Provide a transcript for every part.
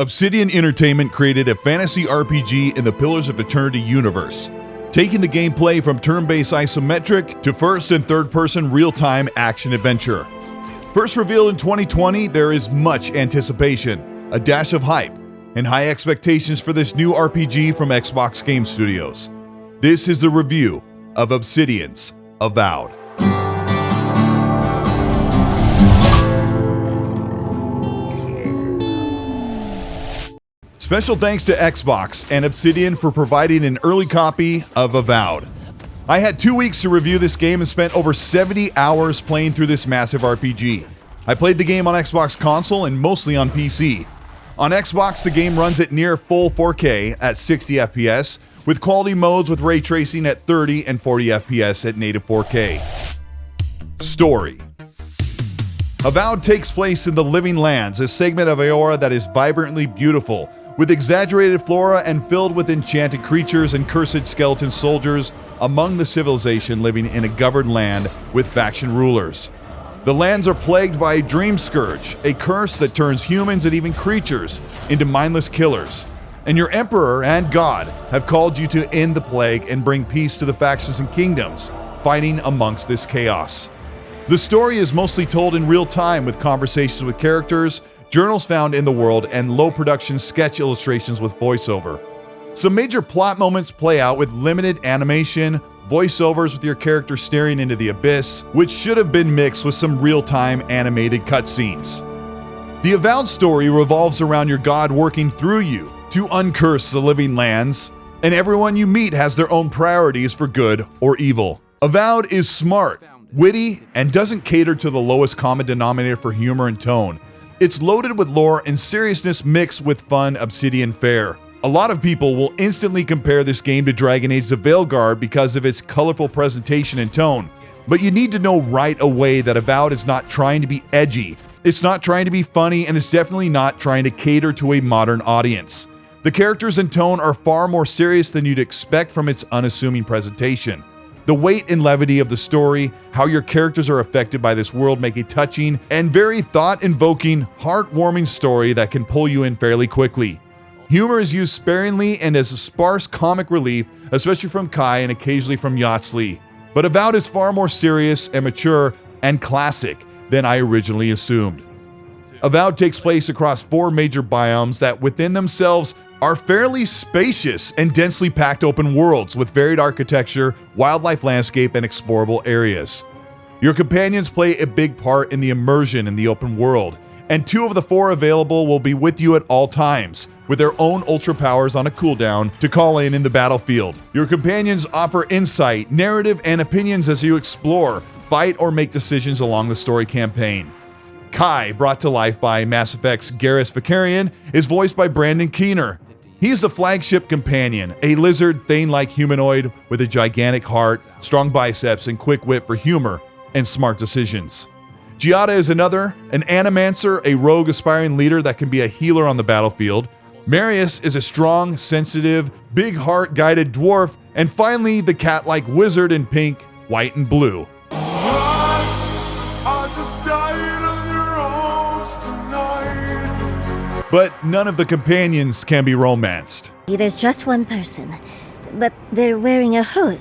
Obsidian Entertainment created a fantasy RPG in the Pillars of Eternity universe, taking the gameplay from turn-based isometric to first and third-person real-time action-adventure. First revealed in 2020, there is much anticipation, a dash of hype, and high expectations for this new RPG from Xbox Game Studios. This is the review of Obsidian's Avowed. Special thanks to Xbox and Obsidian for providing an early copy of Avowed. I had 2 weeks to review this game and spent over 70 hours playing through this massive RPG. I played the game on Xbox console and mostly on PC. On Xbox, the game runs at near full 4K at 60 FPS, with quality modes with ray tracing at 30 and 40 FPS at native 4K. Story. Avowed takes place in the Living Lands, a segment of Eora that is vibrantly beautiful, with exaggerated flora and filled with enchanted creatures and cursed skeleton soldiers among the civilization living in a governed land with faction rulers. The lands are plagued by a dream scourge, a curse that turns humans and even creatures into mindless killers. And your emperor and god have called you to end the plague and bring peace to the factions and kingdoms fighting amongst this chaos. The story is mostly told in real time with conversations with characters, journals found in the world, and low production sketch illustrations with voiceover. Some major plot moments play out with limited animation, voiceovers with your character staring into the abyss, which should have been mixed with some real-time animated cutscenes. The Avowed story revolves around your god working through you to uncurse the living lands, and everyone you meet has their own priorities for good or evil. Avowed is smart, witty, and doesn't cater to the lowest common denominator for humor and tone. It's loaded with lore and seriousness mixed with fun Obsidian fare. A lot of people will instantly compare this game to Dragon Age: The Veilguard because of its colorful presentation and tone. But you need to know right away that Avowed is not trying to be edgy, it's not trying to be funny, and it's definitely not trying to cater to a modern audience. The characters and tone are far more serious than you'd expect from its unassuming presentation. The weight and levity of the story, how your characters are affected by this world, make a touching and very thought-invoking, heartwarming story that can pull you in fairly quickly. Humor is used sparingly and as a sparse comic relief, especially from Kai and occasionally from Yatsley. But Avowed is far more serious and mature and classic than I originally assumed. Avowed takes place across 4 major biomes that within themselves are fairly spacious and densely packed open worlds with varied architecture, wildlife landscape, and explorable areas. Your companions play a big part in the immersion in the open world, and 2 of the 4 available will be with you at all times, with their own ultra powers on a cooldown to call in the battlefield. Your companions offer insight, narrative, and opinions as you explore, fight, or make decisions along the story campaign. Kai, brought to life by Mass Effect's Garrus Vakarian, is voiced by Brandon Keener. He is the flagship companion, a lizard Thane-like humanoid with a gigantic heart, strong biceps, and quick wit for humor and smart decisions. Giada is another, an animancer, a rogue aspiring leader that can be a healer on the battlefield. Marius is a strong, sensitive, big heart-guided dwarf, and finally the cat-like wizard in pink, white, and blue. But none of the companions can be romanced. There's just one person, but they're wearing a hood.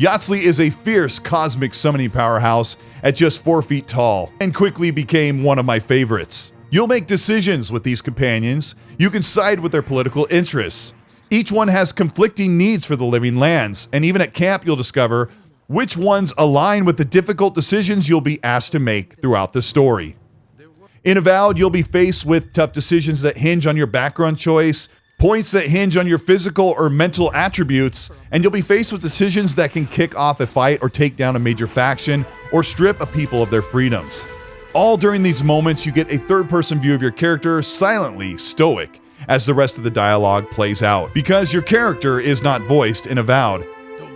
Yatsley is a fierce cosmic summoning powerhouse at just 4 feet tall, and quickly became one of my favorites. You'll make decisions with these companions. You can side with their political interests. Each one has conflicting needs for the living lands, and even at camp you'll discover which ones align with the difficult decisions you'll be asked to make throughout the story. In Avowed, you'll be faced with tough decisions that hinge on your background choice, points that hinge on your physical or mental attributes, and you'll be faced with decisions that can kick off a fight or take down a major faction or strip a people of their freedoms. All during these moments, you get a third-person view of your character, silently stoic, as the rest of the dialogue plays out, because your character is not voiced in Avowed.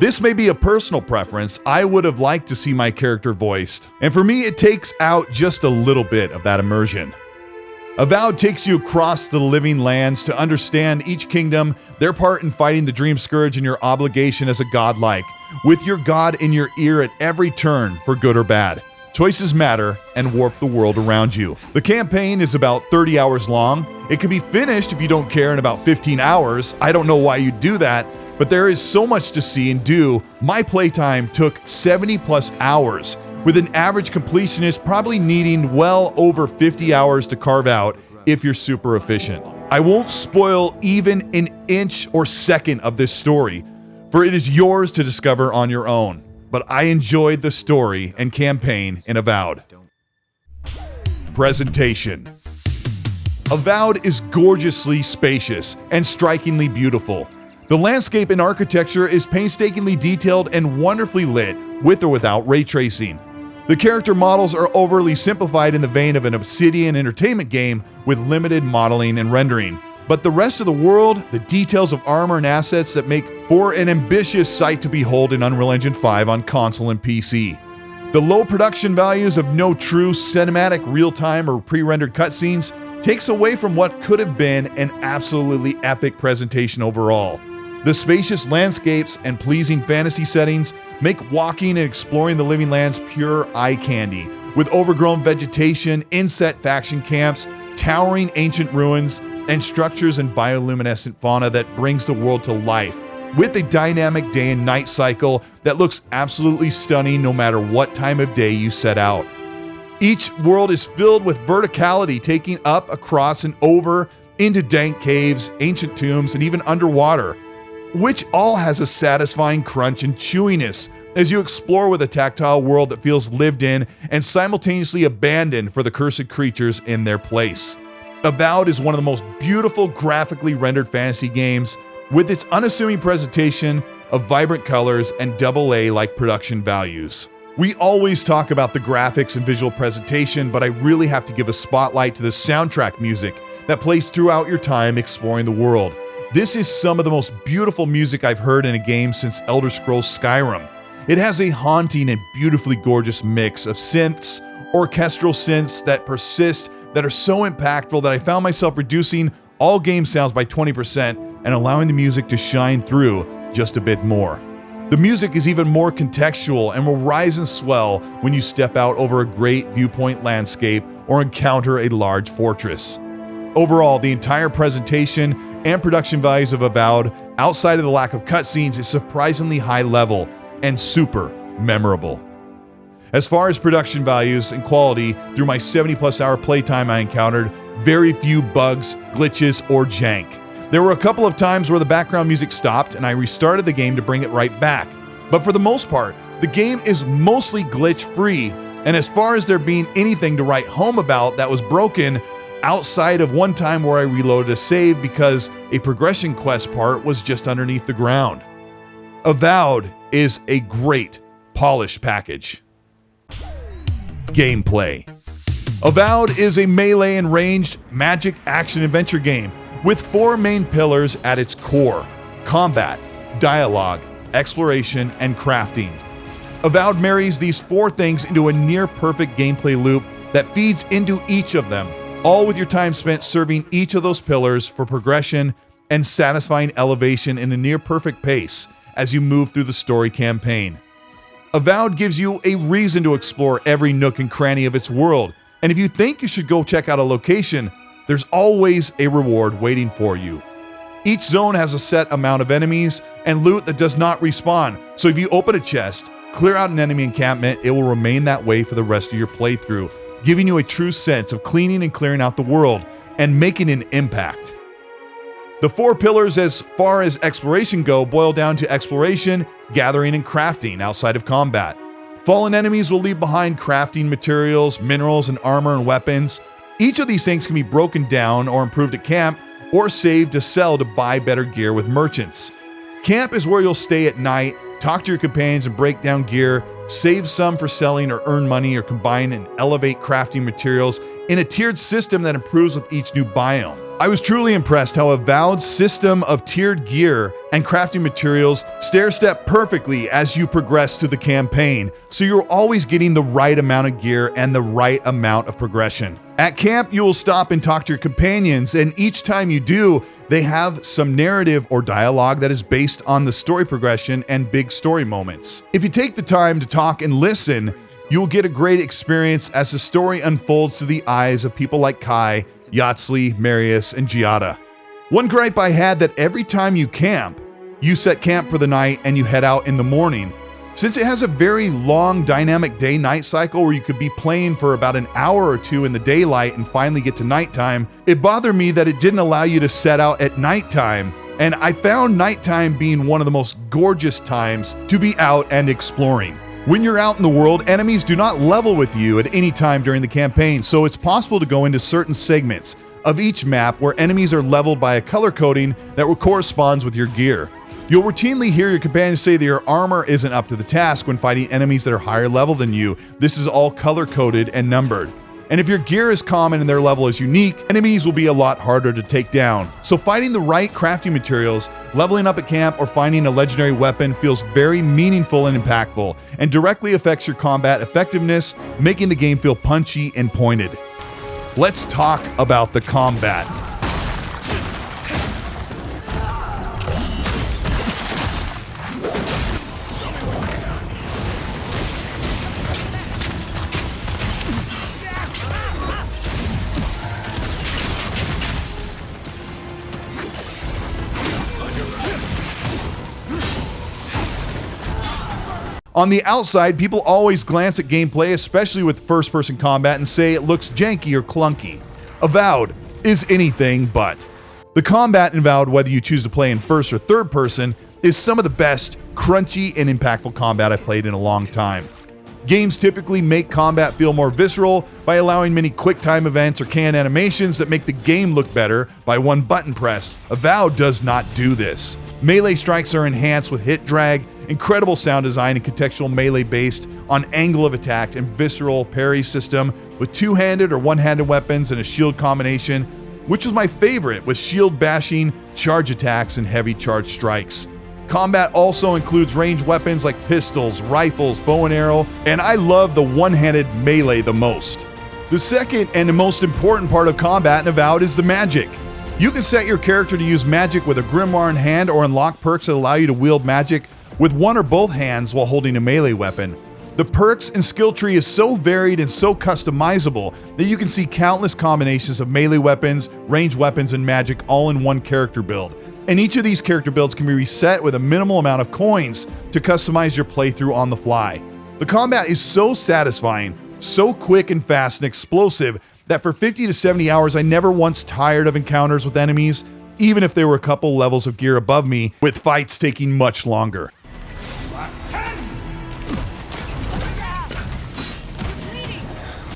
This may be a personal preference. I would have liked to see my character voiced, and for me it takes out just a little bit of that immersion. Avowed takes you across the living lands to understand each kingdom, their part in fighting the Dream Scourge, and your obligation as a godlike, with your god in your ear at every turn for good or bad. Choices matter and warp the world around you. The campaign is about 30 hours long. It can be finished if you don't care in about 15 hours. I don't know why you do that, but there is so much to see and do. My playtime took 70 plus hours, with an average completionist probably needing well over 50 hours to carve out if you're super efficient. I won't spoil even an inch or second of this story, for it is yours to discover on your own. But I enjoyed the story and campaign in Avowed. Presentation. Avowed is gorgeously spacious and strikingly beautiful. The landscape and architecture is painstakingly detailed and wonderfully lit, with or without ray tracing. The character models are overly simplified in the vein of an Obsidian Entertainment game with limited modeling and rendering. But the rest of the world, the details of armor and assets that make for an ambitious sight to behold in Unreal Engine 5 on console and PC. The low production values of no true cinematic real-time or pre-rendered cutscenes takes away from what could have been an absolutely epic presentation overall. The spacious landscapes and pleasing fantasy settings make walking and exploring the living lands pure eye candy, with overgrown vegetation, inset faction camps, towering ancient ruins, and structures and bioluminescent fauna that brings the world to life, with a dynamic day and night cycle that looks absolutely stunning no matter what time of day you set out. Each world is filled with verticality, taking up, across, and over into dank caves, ancient tombs, and even underwater, which all has a satisfying crunch and chewiness as you explore with a tactile world that feels lived in and simultaneously abandoned for the cursed creatures in their place. Avowed is one of the most beautiful graphically rendered fantasy games, with its unassuming presentation of vibrant colors and AA-like production values. We always talk about the graphics and visual presentation, but I really have to give a spotlight to the soundtrack music that plays throughout your time exploring the world. This is some of the most beautiful music I've heard in a game since Elder Scrolls Skyrim. It has a haunting and beautifully gorgeous mix of synths, orchestral synths that persist, that are so impactful that I found myself reducing all game sounds by 20% and allowing the music to shine through just a bit more. The music is even more contextual and will rise and swell when you step out over a great viewpoint landscape or encounter a large fortress. Overall, the entire presentation and production values of Avowed, outside of the lack of cutscenes, is surprisingly high level and super memorable. As far as production values and quality, through my 70 plus hour playtime, I encountered very few bugs, glitches, or jank. There were a couple of times where the background music stopped and I restarted the game to bring it right back. But for the most part, the game is mostly glitch free, and as far as there being anything to write home about that was broken, outside of one time where I reloaded a save because a progression quest part was just underneath the ground. Avowed is a great, polished package. Gameplay. Avowed is a melee and ranged magic action-adventure game with four main pillars at its core: combat, dialogue, exploration, and crafting. Avowed marries these four things into a near-perfect gameplay loop that feeds into each of them, all with your time spent serving each of those pillars for progression and satisfying elevation in a near-perfect pace as you move through the story campaign. Avowed gives you a reason to explore every nook and cranny of its world, and if you think you should go check out a location, there's always a reward waiting for you. Each zone has a set amount of enemies and loot that does not respawn, so if you open a chest, clear out an enemy encampment, it will remain that way for the rest of your playthrough, giving you a true sense of cleaning and clearing out the world and making an impact. The four pillars as far as exploration go boil down to exploration, gathering, and crafting outside of combat. Fallen enemies will leave behind crafting materials, minerals, and armor and weapons. Each of these things can be broken down or improved at camp, or saved to sell to buy better gear with merchants. Camp is where you'll stay at night, talk to your companions and break down gear, save some for selling or earn money, or combine and elevate crafting materials in a tiered system that improves with each new biome. I was truly impressed how Avowed's system of tiered gear and crafting materials stair-step perfectly as you progress through the campaign, so you're always getting the right amount of gear and the right amount of progression. At camp, you will stop and talk to your companions, and each time you do, they have some narrative or dialogue that is based on the story progression and big story moments. If you take the time to talk and listen, You will get a great experience as the story unfolds through the eyes of people like Kai, Yatsli, Marius, and Giada. One gripe I had that every time you camp, you set camp for the night and you head out in the morning. Since it has a very long dynamic day-night cycle where you could be playing for about an hour or two in the daylight and finally get to nighttime, it bothered me that it didn't allow you to set out at nighttime. And I found nighttime being one of the most gorgeous times to be out and exploring. When you're out in the world, enemies do not level with you at any time during the campaign, so it's possible to go into certain segments of each map where enemies are leveled by a color coding that corresponds with your gear. You'll routinely hear your companions say that your armor isn't up to the task when fighting enemies that are higher level than you. This is all color coded and numbered. And if your gear is common and their level is unique, enemies will be a lot harder to take down. So finding the right crafting materials, leveling up at camp, or finding a legendary weapon feels very meaningful and impactful, and directly affects your combat effectiveness, making the game feel punchy and pointed. Let's talk about the combat. On the outside, people always glance at gameplay, especially with first-person combat, and say it looks janky or clunky. Avowed is anything but. The combat in Avowed, whether you choose to play in first or third person, is some of the best, crunchy, and impactful combat I've played in a long time. Games typically make combat feel more visceral by allowing many quick-time events or canned animations that make the game look better by one button press. Avowed does not do this. Melee strikes are enhanced with hit drag, incredible sound design, and contextual melee based on angle of attack, and visceral parry system with two-handed or one-handed weapons and a shield combination, which was my favorite, with shield bashing, charge attacks, and heavy charge strikes. Combat also includes ranged weapons like pistols, rifles, bow and arrow, and I love the one-handed melee the most. The second and the most important part of combat in Avowed is the magic. You can set your character to use magic with a grimoire in hand, or unlock perks that allow you to wield magic with one or both hands while holding a melee weapon. The perks and skill tree is so varied and so customizable that you can see countless combinations of melee weapons, ranged weapons, and magic all in one character build. And each of these character builds can be reset with a minimal amount of coins to customize your playthrough on the fly. The combat is so satisfying, so quick and fast and explosive that for 50 to 70 hours I never once tired of encounters with enemies, even if they were a couple levels of gear above me, with fights taking much longer.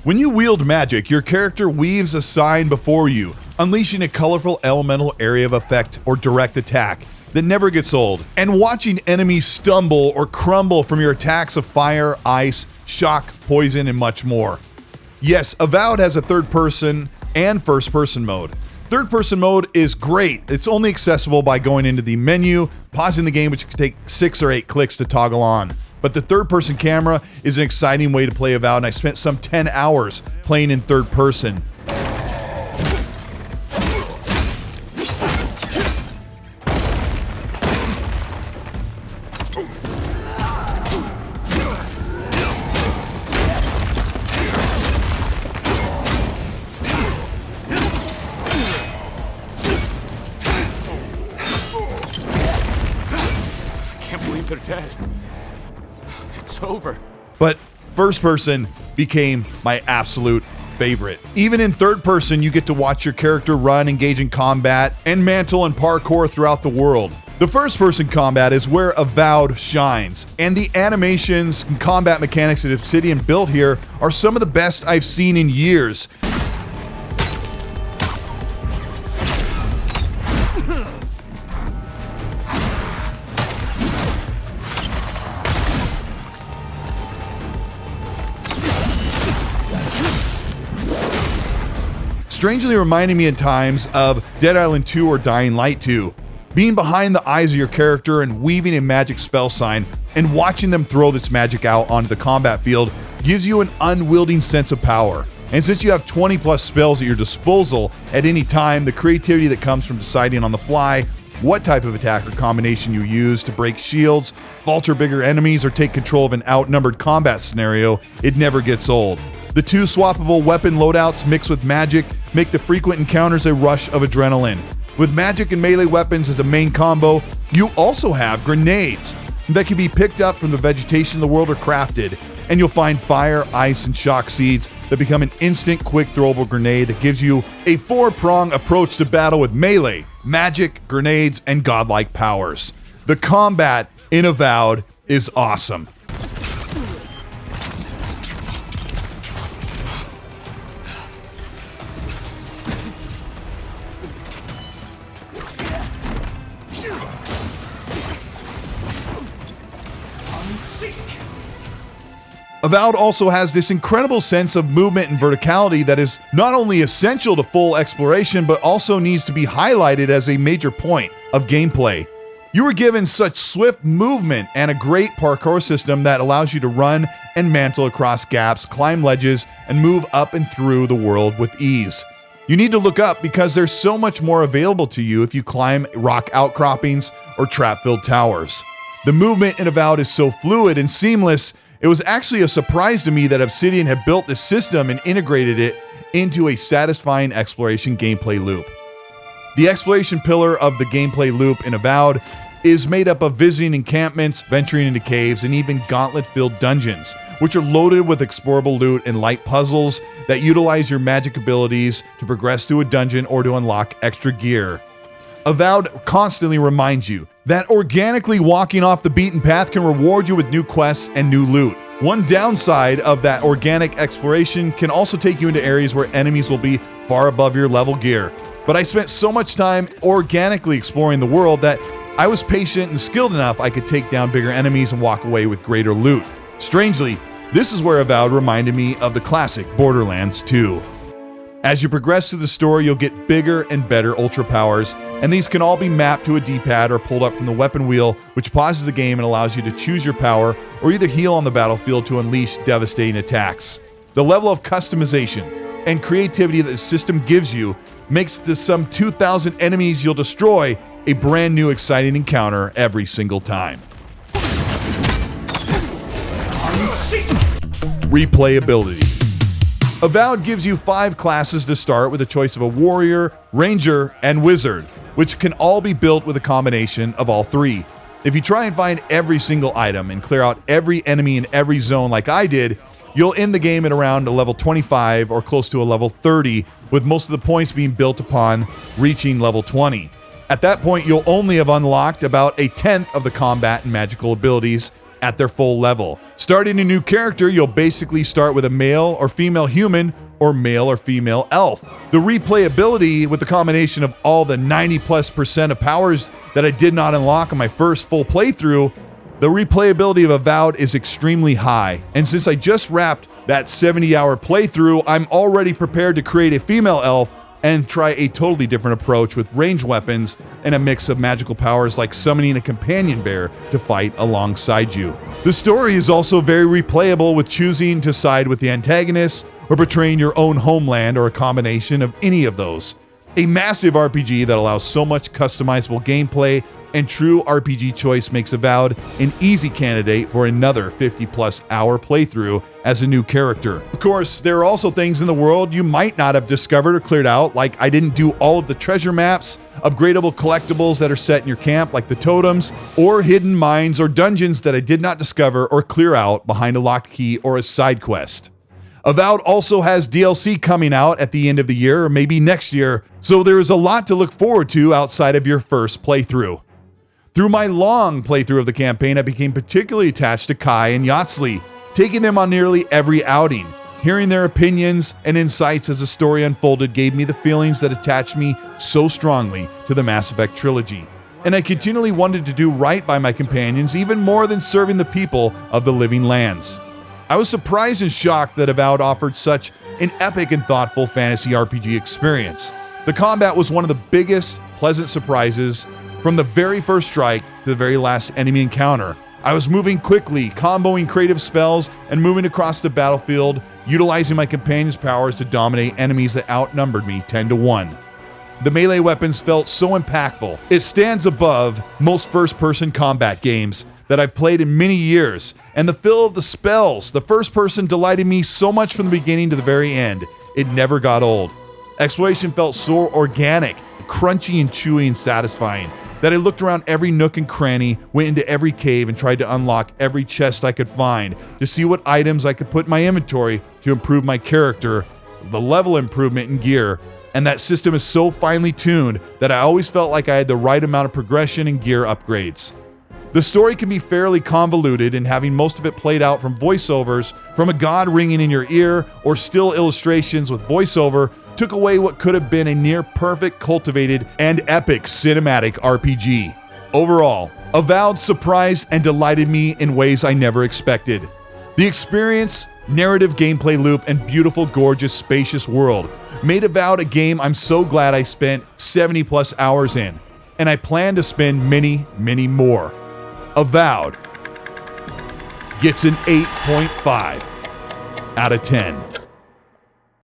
When you wield magic, your character weaves a sign before you, unleashing a colorful elemental area of effect or direct attack that never gets old, and watching enemies stumble or crumble from your attacks of fire, ice, shock, poison, and much more. Yes, Avowed has a third-person and first-person mode. Third-person mode is great. It's only accessible by going into the menu, pausing the game, which can take 6 or 8 clicks to toggle on. But the third-person camera is an exciting way to play Avowed, and I spent some 10 hours playing in third person. They're dead. It's over. But first person became my absolute favorite. Even in third person, you get to watch your character run, engage in combat, and mantle and parkour throughout the world. The first person combat is where Avowed shines, and the animations and combat mechanics that Obsidian built here are some of the best I've seen in years. Strangely reminding me at times of Dead Island 2 or Dying Light 2. Being behind the eyes of your character and weaving a magic spell sign and watching them throw this magic out onto the combat field gives you an unwielding sense of power. And since you have 20 plus spells at your disposal at any time, the creativity that comes from deciding on the fly what type of attack or combination you use to break shields, vulture bigger enemies, or take control of an outnumbered combat scenario, it never gets old. The two swappable weapon loadouts mixed with magic make the frequent encounters a rush of adrenaline. With magic and melee weapons as a main combo, you also have grenades that can be picked up from the vegetation of the world or crafted, and you'll find fire, ice, and shock seeds that become an instant, quick throwable grenade that gives you a four-prong approach to battle with melee, magic, grenades, and godlike powers. The combat in Avowed is awesome. Avowed also has this incredible sense of movement and verticality that is not only essential to full exploration, but also needs to be highlighted as a major point of gameplay. You were given such swift movement and a great parkour system that allows you to run and mantle across gaps, climb ledges, and move up and through the world with ease. You need to look up because there's so much more available to you if you climb rock outcroppings or trap-filled towers. The movement in Avowed is so fluid and seamless. It was actually a surprise to me that Obsidian had built this system and integrated it into a satisfying exploration gameplay loop. The exploration pillar of the gameplay loop in Avowed is made up of visiting encampments, venturing into caves, and even gauntlet-filled dungeons, which are loaded with explorable loot and light puzzles that utilize your magic abilities to progress through a dungeon or to unlock extra gear. Avowed constantly reminds you that organically walking off the beaten path can reward you with new quests and new loot. One downside of that organic exploration can also take you into areas where enemies will be far above your level gear. But I spent so much time organically exploring the world that I was patient and skilled enough I could take down bigger enemies and walk away with greater loot. Strangely, this is where Avowed reminded me of the classic Borderlands 2. As you progress through the story, you'll get bigger and better ultra powers, and these can all be mapped to a D-pad or pulled up from the weapon wheel, which pauses the game and allows you to choose your power or either heal on the battlefield to unleash devastating attacks. The level of customization and creativity that the system gives you makes the some 2,000 enemies you'll destroy a brand new exciting encounter every single time. Replayability. Avowed gives you 5 classes to start with a choice of a warrior, ranger, and wizard, which can all be built with a combination of all 3. If you try and find every single item and clear out every enemy in every zone like I did, you'll end the game at around a level 25 or close to a level 30, with most of the points being built upon reaching level 20. At that point, you'll only have unlocked about a 10th of the combat and magical abilities at their full level. Starting a new character, you'll basically start with a male or female human or male or female elf. The replayability with the combination of all the 90+% of powers that I did not unlock in my first full playthrough, the replayability of Avowed is extremely high. And since I just wrapped that 70-hour playthrough, I'm already prepared to create a female elf and try a totally different approach with ranged weapons and a mix of magical powers like summoning a companion bear to fight alongside you. The story is also very replayable, with choosing to side with the antagonist or betraying your own homeland or a combination of any of those. A massive RPG that allows so much customizable gameplay and true RPG choice makes Avowed an easy candidate for another 50+ hour playthrough as a new character. Of course, there are also things in the world you might not have discovered or cleared out, like I didn't do all of the treasure maps, upgradable collectibles that are set in your camp like the totems, or hidden mines or dungeons that I did not discover or clear out behind a locked key or a side quest. Avowed also has DLC coming out at the end of the year or maybe next year, so there is a lot to look forward to outside of your first playthrough. Through my long playthrough of the campaign, I became particularly attached to Kai and Yatsley, taking them on nearly every outing. Hearing their opinions and insights as the story unfolded gave me the feelings that attached me so strongly to the Mass Effect trilogy. And I continually wanted to do right by my companions even more than serving the people of the living lands. I was surprised and shocked that Avowed offered such an epic and thoughtful fantasy RPG experience. The combat was one of the biggest pleasant surprises from the very first strike to the very last enemy encounter. I was moving quickly, comboing creative spells, and moving across the battlefield, utilizing my companion's powers to dominate enemies that outnumbered me 10-1. The melee weapons felt so impactful. It stands above most first-person combat games that I've played in many years, and the feel of the spells, the first person delighted me so much from the beginning to the very end. It never got old. Exploration felt so organic, crunchy and chewy and satisfying that I looked around every nook and cranny, went into every cave, and tried to unlock every chest I could find to see what items I could put in my inventory to improve my character, the level improvement in gear. And that system is so finely tuned that I always felt like I had the right amount of progression and gear upgrades. The story can be fairly convoluted, and having most of it played out from voiceovers, from a god ringing in your ear, or still illustrations with voiceover, took away what could have been a near perfect, cultivated, and epic cinematic RPG. Overall, Avowed surprised and delighted me in ways I never expected. The experience, narrative gameplay loop, and beautiful, gorgeous, spacious world made Avowed a game I'm so glad I spent 70 plus hours in, and I plan to spend many, many more. Avowed gets an 8.5 out of 10.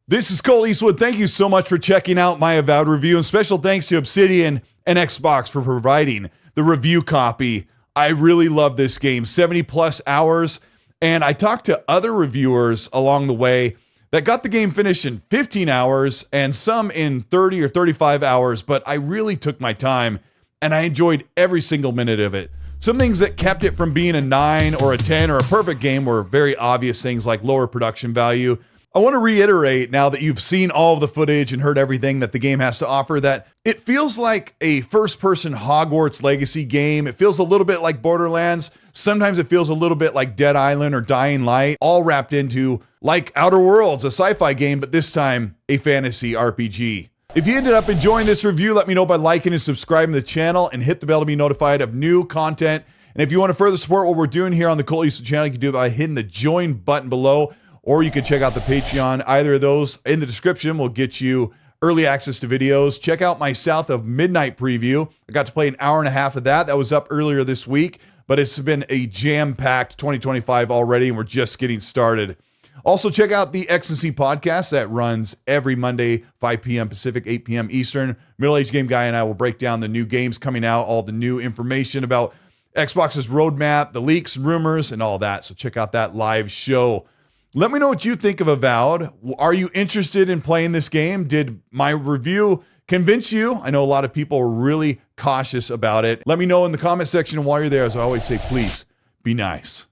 This is Colteastwood. Thank you so much for checking out my Avowed review, and special thanks to Obsidian and Xbox for providing the review copy. I really love this game, 70 plus hours, and I talked to other reviewers along the way that got the game finished in 15 hours and some in 30 or 35 hours, but I really took my time and I enjoyed every single minute of it. Some things that kept it from being a 9 or a 10 or a perfect game were very obvious things like lower production value. I want to reiterate, now that you've seen all of the footage and heard everything that the game has to offer, that it feels like a first-person Hogwarts Legacy game. It feels a little bit like Borderlands. Sometimes it feels a little bit like Dead Island or Dying Light, all wrapped into like Outer Worlds, a sci-fi game, but this time a fantasy RPG. If you ended up enjoying this review, let me know by liking and subscribing to the channel, and hit the bell to be notified of new content. And if you want to further support what we're doing here on the Colteastwood channel, you can do it by hitting the join button below, or you can check out the Patreon. Either of those in the description will get you early access to videos. Check out my South of Midnight preview. I got to play an hour and a half of that. That was up earlier this week, but it's been a jam-packed 2025 already, and we're just getting started. Also, check out the Ecstasy podcast that runs every Monday, 5 p.m. Pacific, 8 p.m. Eastern. Middle-aged game guy and I will break down the new games coming out, all the new information about Xbox's roadmap, the leaks and rumors, and all that. So check out that live show. Let me know what you think of Avowed. Are you interested in playing this game? Did my review convince you? I know a lot of people are really cautious about it. Let me know in the comment section, and while you're there, as I always say, please be nice.